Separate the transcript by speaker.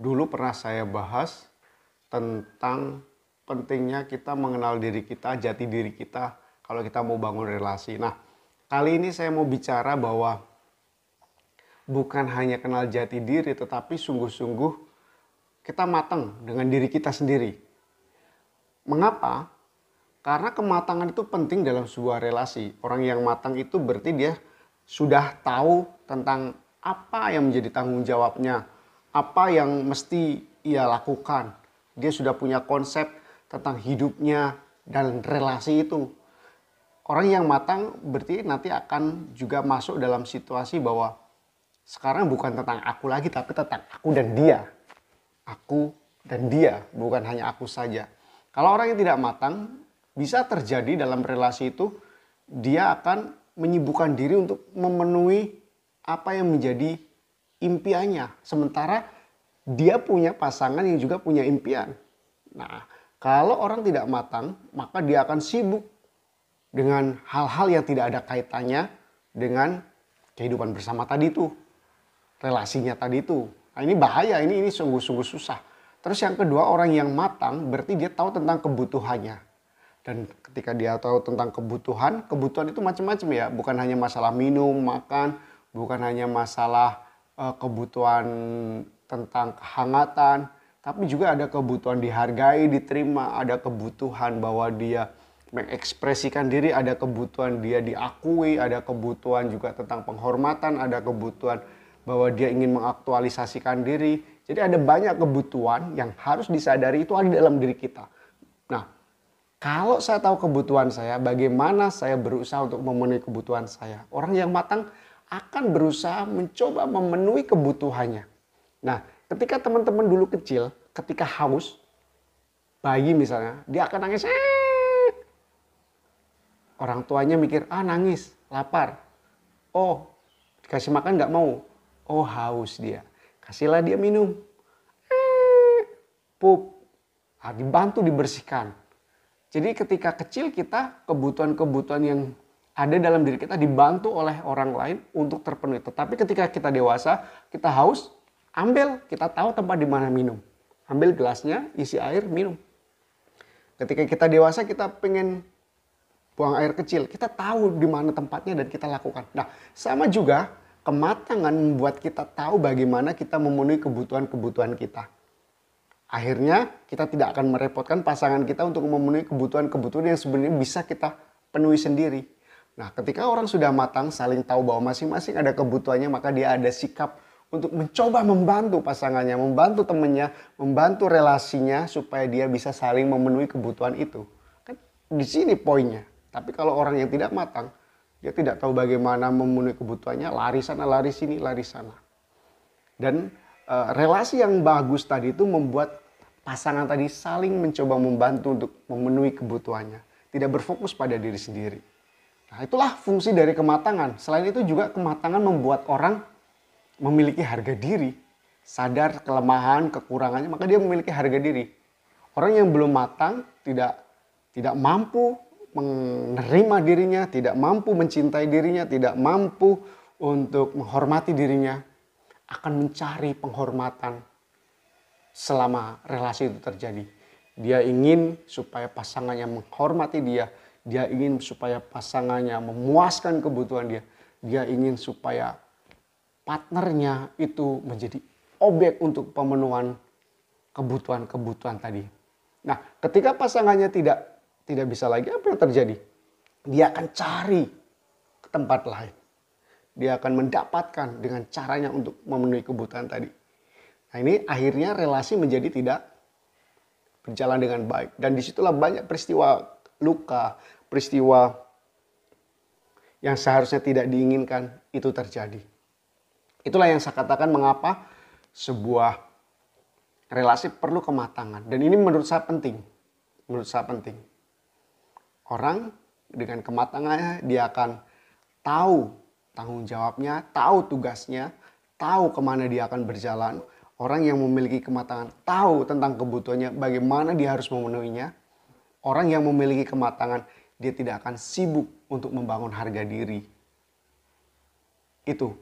Speaker 1: Dulu pernah saya bahas tentang pentingnya kita mengenal diri kita, jati diri kita kalau kita mau bangun relasi. Nah, kali ini saya mau bicara bahwa bukan hanya kenal jati diri, tetapi sungguh-sungguh kita matang dengan diri kita sendiri. Mengapa? Karena kematangan itu penting dalam sebuah relasi. Orang yang matang itu berarti dia sudah tahu tentang apa yang menjadi tanggung jawabnya, apa yang mesti ia lakukan. Dia sudah punya konsep tentang hidupnya dan relasi itu. Orang yang matang berarti nanti akan juga masuk dalam situasi bahwa sekarang bukan tentang aku lagi, tapi tentang aku dan dia. Aku dan dia, bukan hanya aku saja. Kalau orang yang tidak matang, bisa terjadi dalam relasi itu, dia akan menyibukkan diri untuk memenuhi apa yang menjadi impiannya. Sementara dia punya pasangan yang juga punya impian. Nah, kalau orang tidak matang, maka dia akan sibuk dengan hal-hal yang tidak ada kaitannya dengan kehidupan bersama tadi itu. Relasinya tadi itu. Nah, ini bahaya, ini sungguh-sungguh susah. Terus yang kedua, orang yang matang berarti dia tahu tentang kebutuhannya. Dan ketika dia tahu tentang kebutuhan itu macam-macam ya. Bukan hanya masalah minum, makan, bukan hanya masalah kebutuhan tentang kehangatan. Tapi juga ada kebutuhan dihargai, diterima, ada kebutuhan bahwa dia mengekspresikan diri, ada kebutuhan dia diakui, ada kebutuhan juga tentang penghormatan, ada kebutuhan bahwa dia ingin mengaktualisasikan diri. Jadi ada banyak kebutuhan yang harus disadari itu ada dalam diri kita. Nah, kalau saya tahu kebutuhan saya, bagaimana saya berusaha untuk memenuhi kebutuhan saya. Orang yang matang akan berusaha mencoba memenuhi kebutuhannya. Nah, ketika teman-teman dulu kecil, ketika haus, bayi misalnya, dia akan nangis. Orang tuanya mikir, nangis, lapar. Oh, dikasih makan nggak mau. Oh, haus dia. Kasihlah dia minum. Pup. Dibantu dibersihkan. Jadi ketika kecil kita, kebutuhan-kebutuhan yang ada dalam diri kita dibantu oleh orang lain untuk terpenuhi. Tetapi ketika kita dewasa, kita haus, ambil, kita tahu tempat di mana minum. Ambil gelasnya, isi air, minum. Ketika kita dewasa, kita pengen buang air kecil. Kita tahu di mana tempatnya dan kita lakukan. Nah, sama juga kematangan membuat kita tahu bagaimana kita memenuhi kebutuhan-kebutuhan kita. Akhirnya kita tidak akan merepotkan pasangan kita untuk memenuhi kebutuhan-kebutuhan yang sebenarnya bisa kita penuhi sendiri. Nah, ketika orang sudah matang, saling tahu bahwa masing-masing ada kebutuhannya, maka dia ada sikap untuk mencoba membantu pasangannya, membantu temannya, membantu relasinya supaya dia bisa saling memenuhi kebutuhan itu. Kan di sini poinnya. Tapi kalau orang yang tidak matang, dia tidak tahu bagaimana memenuhi kebutuhannya, lari sana, lari sini, lari sana. Dan relasi yang bagus tadi itu membuat pasangan tadi saling mencoba membantu untuk memenuhi kebutuhannya. Tidak berfokus pada diri sendiri. Nah, itulah fungsi dari kematangan. Selain itu juga kematangan membuat orang memiliki harga diri. Sadar kelemahan, kekurangannya, maka dia memiliki harga diri. Orang yang belum matang tidak mampu menerima dirinya, tidak mampu mencintai dirinya, tidak mampu untuk menghormati dirinya, akan mencari penghormatan selama relasi itu terjadi. Dia ingin supaya pasangannya menghormati dia. Dia ingin supaya pasangannya memuaskan kebutuhan dia. Dia ingin supaya partnernya itu menjadi objek untuk pemenuhan kebutuhan-kebutuhan tadi. Nah, ketika pasangannya tidak bisa lagi, apa yang terjadi? Dia akan cari ke tempat lain. Dia akan mendapatkan dengan caranya untuk memenuhi kebutuhan tadi. Nah, ini akhirnya relasi menjadi tidak berjalan dengan baik. Dan disitulah banyak peristiwa luka, peristiwa yang seharusnya tidak diinginkan itu terjadi. Itulah yang saya katakan mengapa sebuah relasi perlu kematangan. Dan ini menurut saya penting. Menurut saya penting. Orang dengan kematangannya dia akan tahu tanggung jawabnya, tahu tugasnya, tahu kemana dia akan berjalan. Orang yang memiliki kematangan tahu tentang kebutuhannya, bagaimana dia harus memenuhinya. Orang yang memiliki kematangan, dia tidak akan sibuk untuk membangun harga diri. Itu